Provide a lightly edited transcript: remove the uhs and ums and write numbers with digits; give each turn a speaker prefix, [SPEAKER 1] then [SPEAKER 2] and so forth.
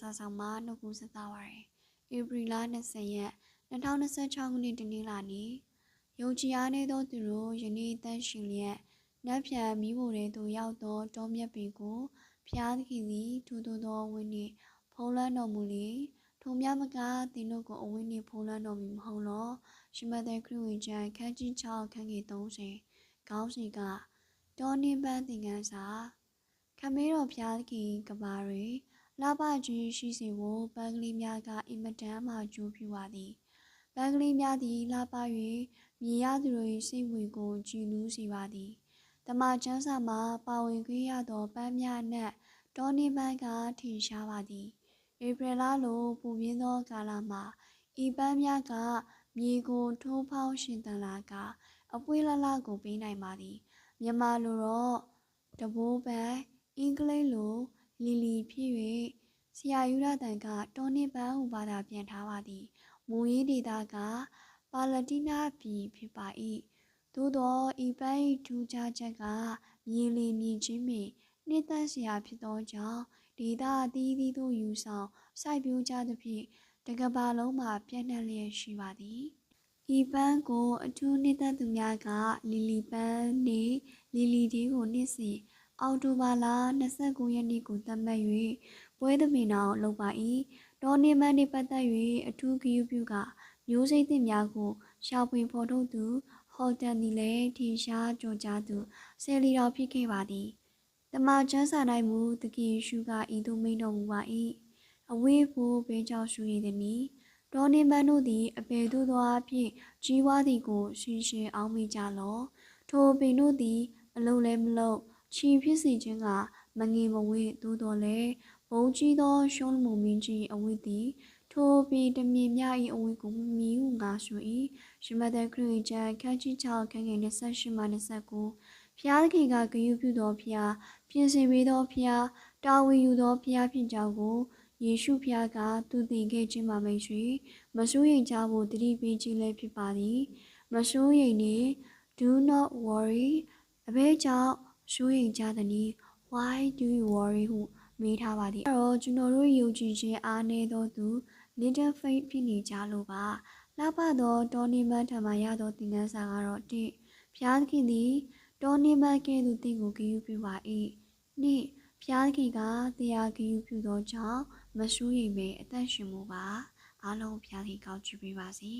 [SPEAKER 1] စာဆောင်မှာနှုတ်ကူးဆက်သပါရယ်။ဧပြီလ20ရက်2026ခုနှစ်တနင်္လာနေ့ယုံကြည်အားနည်းသောသူတို့ယနေ့တန်းရှင်လျက်နတ်ဖြန်မိဖို့တဲ့သူရောက်သောတောမြတ်ပင်ကိုဖျားသခင်သည်ထိုသို့သောဝင်းနှင့်ဖုံးလွှမ်းတော်မူလေထိုမြမကသင်တို့ကိုအဝင်းနှင့်ဖုံးလွှမ်းတော်မူမဟုတ်လောရှမသက်ခရစ်ဝင်ကျမ်းခန်းကြီး6ခန်းငယ်30ခေါင်းစဉ်ကတောနှင်းပန်းသင်ခန်းစာခမေးတော်ဖျားသခင်ကဘာတွင်လှပခြင်းရှိစေဖို့ပန်းကလေးများကအင်မတန်မှကြိုးပြပါသည်ပန်းကလေးများသည်လှပ၍မြင်ရသူတို့၏စိတ်ဝင်ကိုကြည်နူးစေပါသည်တမန်ကျမ်းစာမှာပါဝင်ခွင့်ရသောပန်းများအနက်တောနှင်းပန်းကထင်ရှားပါသည်ဧပြီလလိုပူပြင်းသောကာလမှာဤပန်းများကမြေကိုထိုးဖောင်းရှင်သန်လာကအပွေးလှလှကိုပေးနိုင်ပါသည်မြန်မာလိုတော့တဘိုးပန်းအင်္ဂလိပ်လိုလီလီဖြစ်၍ဆရာယူရတန်ကတောနှင်းပန်းဟုဘာသာပြန်ထားပါသည်မူရင်းဒေသကပါလတိနာပြည်ဖြစ်ပါ၏သို့သောဤပန်း၏ထူးခြားချက်ကမြင်လေမြင်ချင်းပင်နှစ်သက်စရာဖြစ်သောကြောင့်ဒေသအသီးသီးသို့ယူဆောင်စိုက်ပျိုးကြသဖြင့်တကမ္ဘာလုံးမှာပြန့်နှံ့လျက်ရှိပါသည်ဤပန်းကိုအထူးနှစ်သက်သူများကလီလီပန်းနှင့်လီလီဒီကိုနှစ်စဉ်အောက်တိုဘာလ29ရက်နေ့ကိုသတ်မှတ်၍ပွဲသဘင်တော်လုပ်ပါ၏တောနှင်းပန်းနှင့်ပတ်သက်၍အထူးဂရုပြုကမျိုးစိတ်သစ်များကိုရှာဖွေဖော်ထုတ်သူဟော်တန်သည်လည်းထင်ရှားကြော်ကြားသူဆယ်လီတော်ဖြစ်ခဲ့ပါသည်တမန်ကျမ်းစာ၌မူသခင်ယေရှုကဤသို့မိန့်တော်မူပါ၏အဝေးဖို့ဘဲကြောင့်ရှူရည်သည်။တောနှင်းပန်းတို့သည်အဘယ်သို့သောအဖြစ်ကြီးပွားသည်ကိုရှင်းရှင်းအောင်မိကြလော။ထိုပင်တို့သည်အလုံးလည်းမလုံးချီဖြစ်စေခြင်းကမငင်မဝင့်သို့တော်လည်းဘုံကြီးသောရှုံးမှုမင်းကြီးအဝိသည်ထိုပင်တမြင်မြ၏အဝိကိုမမီဟုငါဆို၏။ရှမသက်ခရစ်ကျမ်းခန်းကြီး6ခန်းငယ်28မှ29ဖျားသခင်ကဂရုပြုသောဖျားပြင်ဆင်ပေးသောဖျားတာဝန်ယူသောဖျားဖြစ်ကြောင်းကိုယေရှုဖျားကသူသင်ခဲ့ခြင်းမှာမိတ်ဆွေမစိုးရိမ်ကြဖို့တတိပေးခြင်းလည်းဖြစ်ပါသည်မစိုးရိမ်နှင့် do not worry အဘဲကြောင့်စိုးရိမ်ကြသနည်း why do you worry ဟုမေးထားပါသည်အဲ့တော့ကျွန်တော်တို့ယုံကြည်ခြင်းအားနည်းသောသူ little faith ဖြစ်နေကြလို့ပါလှပသောတောနှင်းပန်းထံမှရသောသင်ခန်းစာကတော့1ဖျားသခင်သည်တောနှင်းပန်းကဲ့သို့သင်ကိုဂရုပြုပါ၏2ဖျားသခင်ကတရားဂရုပြုသောကြောင့်မစိုးရိမ်ပေအသက်ရှင်မှုပါအားလုံးဖျားသခင်ကောင်းချီးပေးပါစေ